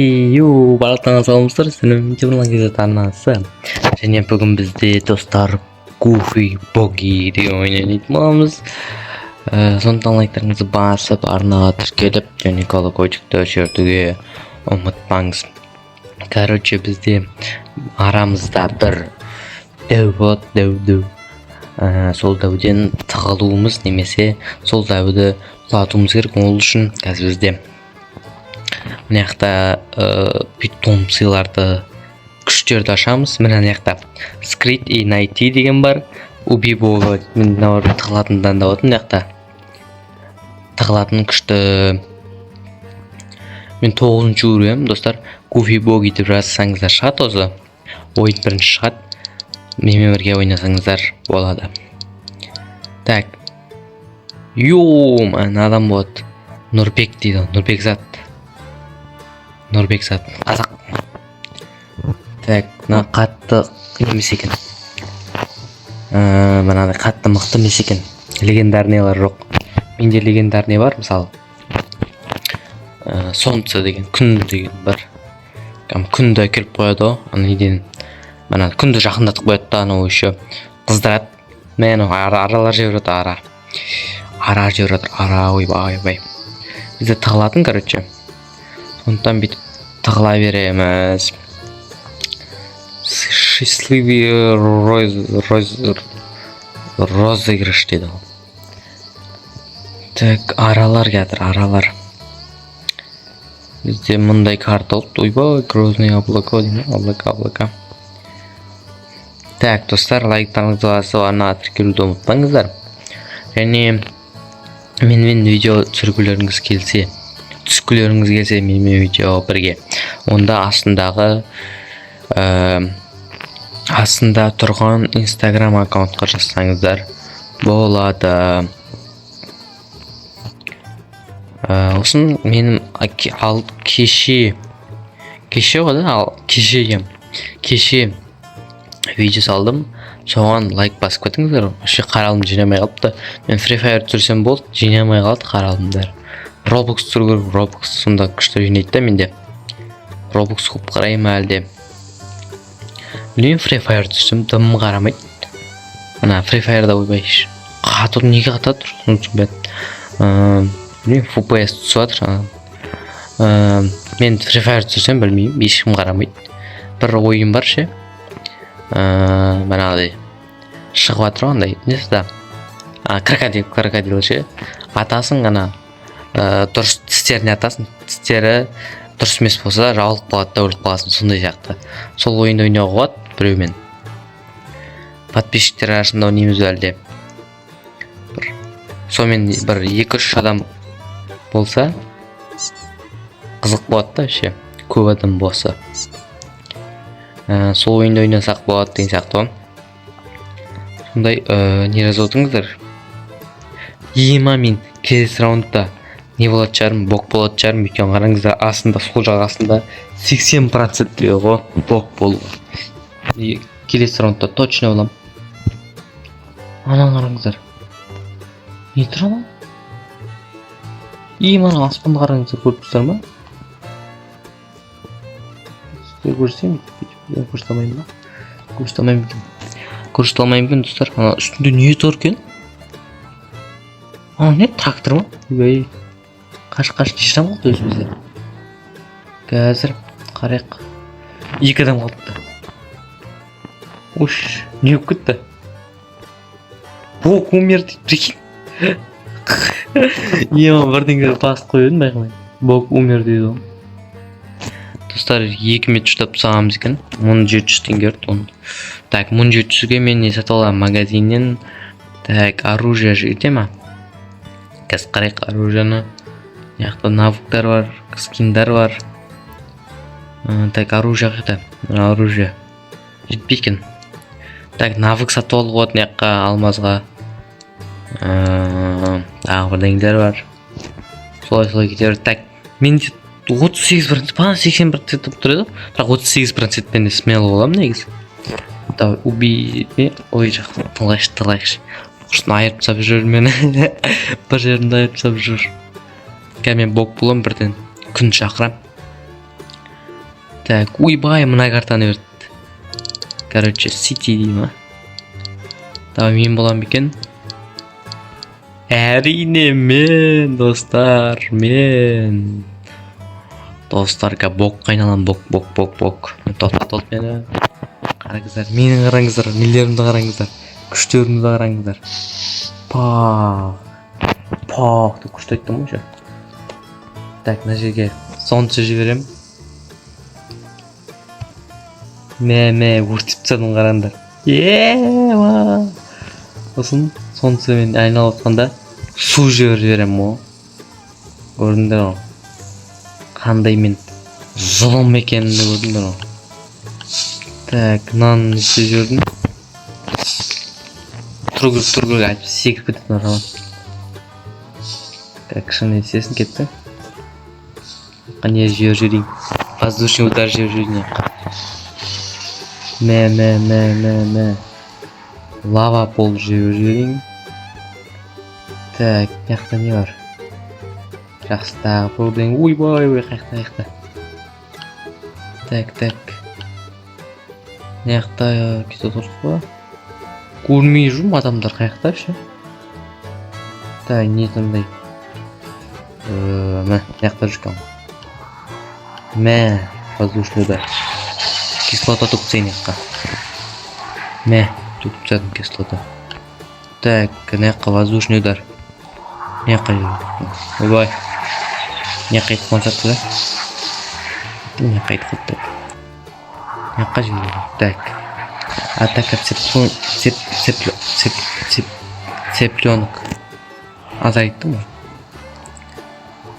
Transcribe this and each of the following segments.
Барлықтарыңа саламатсыздар, сіздермен журналист арнасы. Және бүгін бізде достар Goofy Boggy деген ойын ойнайтын боламыз. Сондықтан лайктарыңызды басып, арнаға тіркеліп, және колокольчикті өшіртуге ұмытпаңыз. Короче, бізде арамызда бір дәу болады, дәу. Сол дәуден тығылуымыз немесе сол дәуді құлатуымыз керек. Ол үшін қазір бізде мына жақта питомциларды күштерді ашамыз. Мына жақта Screed и Найти деген бар. Уби Бога тығылатындан да болады. Мына жақта тығылатын күшті мен 9-шы уровень, достар. Goofy Boggy деп жазсаңыздар шығады, осы ойын бірінші шығады. Менімен бірге ойнасаңыздар болады. Так. Адам болады. Нұрбек дейді, Нұрбекзат. Қазақ. Так, мына қатты емес екен. Мынандай қатты мықты емес екен. Легендарныйлар жоқ. Менде легендарный бар, мысалы. Солнце деген, күн деген бар. Күнді әкеліп қояды, неден. Мына күнді жақындатып қояды да, анау еще қыздырады. Мен аралар жібереді, ара жібереді, ойбай. Бізде тығылатын, короче. Сондықтан бүйтіп тығыла береміз. Счастливый розыгрыш дейді ол. Так, аралар кәдір, аралар. Бізде мұндай карта олды. Ойбай, грозный облако дейді, облака. Так, достар, лайктарыңызды басып, арнаға тіркелуді ұмытпаңыздар. Және менімен видео түсіргілеріңіз келсе, менімен видео бірге. Онда астында тұрған Instagram аккаунтқа жазсаңыздар болады. Осын менің кеше видео салдым. Соған лайк басып кетіңіздер. Вообще қаралым жинамай қалыпты. Мен Free Fire түсірсем болды, жинамай қалды қаралымдар. Roblox түсіру керек, Roblox сонда күшті жинайды да менде. Roblox көп қараймын әлде. Білмеймін, Free Fire түсірсем дымым қарамайды. Мына Free Fire'да ойбайшы. Қатыр, неге қатады тұр? Білмеймін, FPS түсіп жатыр. Мен Free Fire түсірсем білмеймін, ешкім қарамайды. Бір ойын бар ше. Манағыдай шығып жатыр андай, несі да? Крокодил ше. Атасың ана дұрыс тістеріне атасың. Тістері дұрыс емес болса, жауылып қалады да өліп қаласың, сондай сияқты. Сол ойынды ойнауға болады біреумен. Подписчиктер арасында ойнаймыз әлде. Сонымен бір 2-3 адам болса, қызық болады да ше. Көп адам болса. Сол ойынды ойнасақ болады деген сияқты. Сондай не жазып отырыңыздар. Ема мен келесі раундта не болады шығарым, бок болады шығарым. Өйткені қараңыздар, астында, сол жағасында 80% ғой бок болуға. Келесі раундта точно болам. Анан қараңыздар. Не тұр анан? Мана аспанды қараңыздар, көріп тұрсыздар ма? Көрсем, көрсеталмаймын достар. Үстінде не тұр екен? Не трактор ма? Қаш нешірам қалды өзімізде. Қазір қарайық. 2 адам қалыпты. Не өп кетті? Бок умер дейді, прикинь. Бірдеңге басып қойын байқамай. Бок умер дейді ол. Достар, 2 метр ұштап сағамыз екен. 1700 теңге өрт. Так, 1700-ге мен не сатып аламын магазиннен. Так, оружие жете ма? Қазір қарайық оружияны. Яқты навыктар бар, скиндар бар. Так, оружие қайда? Оружие. Жетпейкен. Так, навык сатып алып болады яққа алмазға. Бірдеңдер бар. Солай кетер. Так, мен 38%, 80% тұрады. Бірақ 38%-пен де смело болам негіз. Давай, убей. Ой, жақын. Тылайықшы. Құрсын айырып сап жүр мені. Бір жерімді айырып сап жүр. Мен бок болам бірден күн шақырам. Так, ойбай, мына картаны берді. Короче, City дей ма. Давай мен болам бекен. Әрине мен, достар, мен. Достарға бок қайналам, бок. Тот мені. Қараңыздар, менің қараңыздар, нелерімді қараңыздар. Күштерімді қараңыздар. Пақ деп күшті айттым ғой. Так, мына жерге сонша жіберем. Мә, өртіп тастадым қараңдар. Сосын соншамен айналып отқанда су жіберем ғой. Көрдіңдер ғой. Қандай мен зұлым екенімді көрдіңдер ғой. Так, мынаны неше жібердім. Тұру керек, айтып секіп кететін аралан. Так, шын есесін кетті. Қане жіберейін. Воздушный удар жіберейін. Мә. Лава пол жіберейін. Так, яқта не бар? Жақсы тағы бұрдың. Ойбай, қайықта. Так. Яқта кетіп отырсыз ба? Көрмей жүрмін адамдар қайықта ше. Так, не таңдай? Мә, яқта жүркем. Мә, воздушный удар. Кислота топсайын яққа. Мә, төгіп тастадым кислота. Так, яққа воздушный удар. Яққа жүріп. Ойбай. Яққа етіп мансатты да? Яққа етіп қойды. Яққа жүріп. Так. Атака цыпленок. Азайтты ма?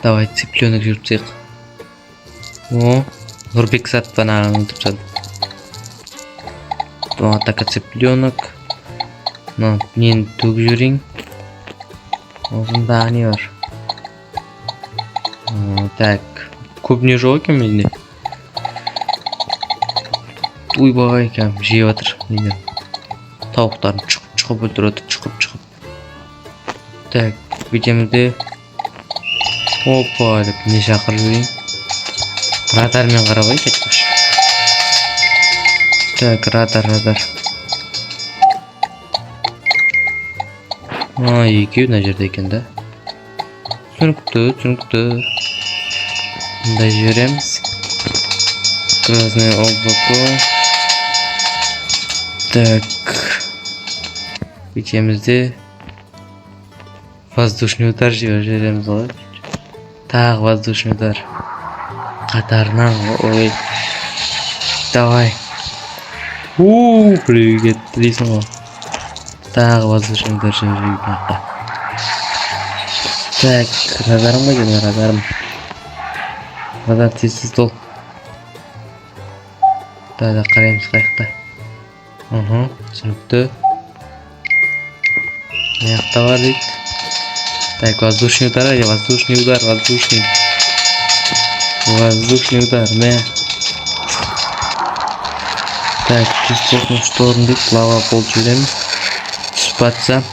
Давай цыпленок жүріп цеқ. О, Нұрбек сатты нағын тұрсады. Атака цыпленок. Нені төг жүрейін. Осында не бар? Так, көп не жоқ екен менде. Ойбай кәм, жеп атыр. Тауықтарын чұқып өлтіреді, чұқып. Так, бетемізде. Опа, деп не шақыр жүрейін. Радармен қарабай кетпіш. Так, радар. Екеу мына жерде екен да. Түсінікті. Мұнда жібереміз. Красное облако. Так. Бетемізде. Воздушный удар жібереміз ғой. Тағы воздушный удар. Қатарынан, ой. Давай. Привет, дейсің ғой. Тағы воздушный удар жіберейін. Так, радарым ғой дені, радарым. Радар тезсіз дол. Да, қараймыз қайықта. Түсінікті. Маяқта бар дейді. Так, воздушный удар, воздушный удар, мә. Так, кислотный шторм дейді, лава пол жүреміз. Түсіп атса.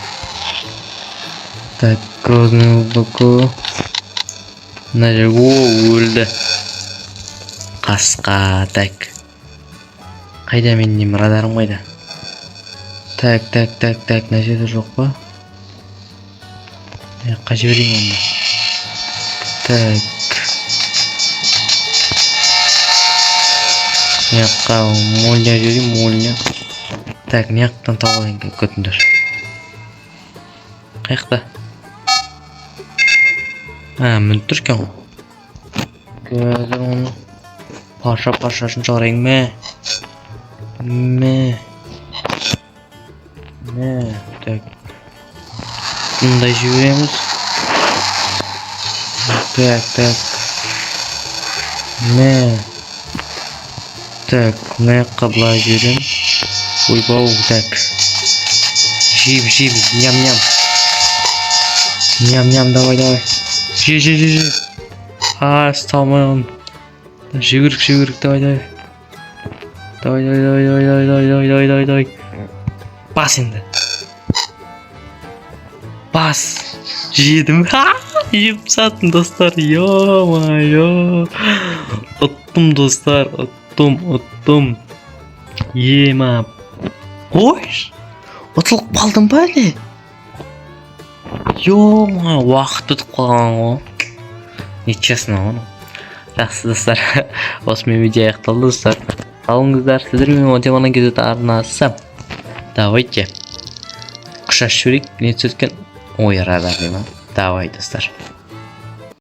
Так, красное облако. Мына жер, өлді. Қасқа, так. Қайда мен нем, радарым қайда? Так, мына жерде жоқ па? Яққа жіберейін онда. Так. Яққа молня жіберейін, молня. Так, яқтан тауылайын көтіндір. Қайықта? Мініп тұр екен ғой. Қазір оны парша-паршасын шығарайын, мә. Так. Мұндай жібереміз. Так. Мә. Так, мына жаққа былай жіберем. Ойбау, так. Жейміз, ням, давай. Же. Ұсталмай оны. Жүгірік, давай. Давай. Бас енді. Бас. Жедім. Жеп саттым, достар. Ё-майо. Ұттым, достар. ұттым. Ема. Ой, ұтылып қалдым ба әлі? Ё-ма, уақыт өтіп қалған ғой. Нечестно оны. Жақсы достар, осымен видео аяқталды достар. Қалыңыздар, сіздермен Отемана Кезет арнасы. Давайте. Құшаш жүрейік, не түскен ой арада деймін. Давай достар.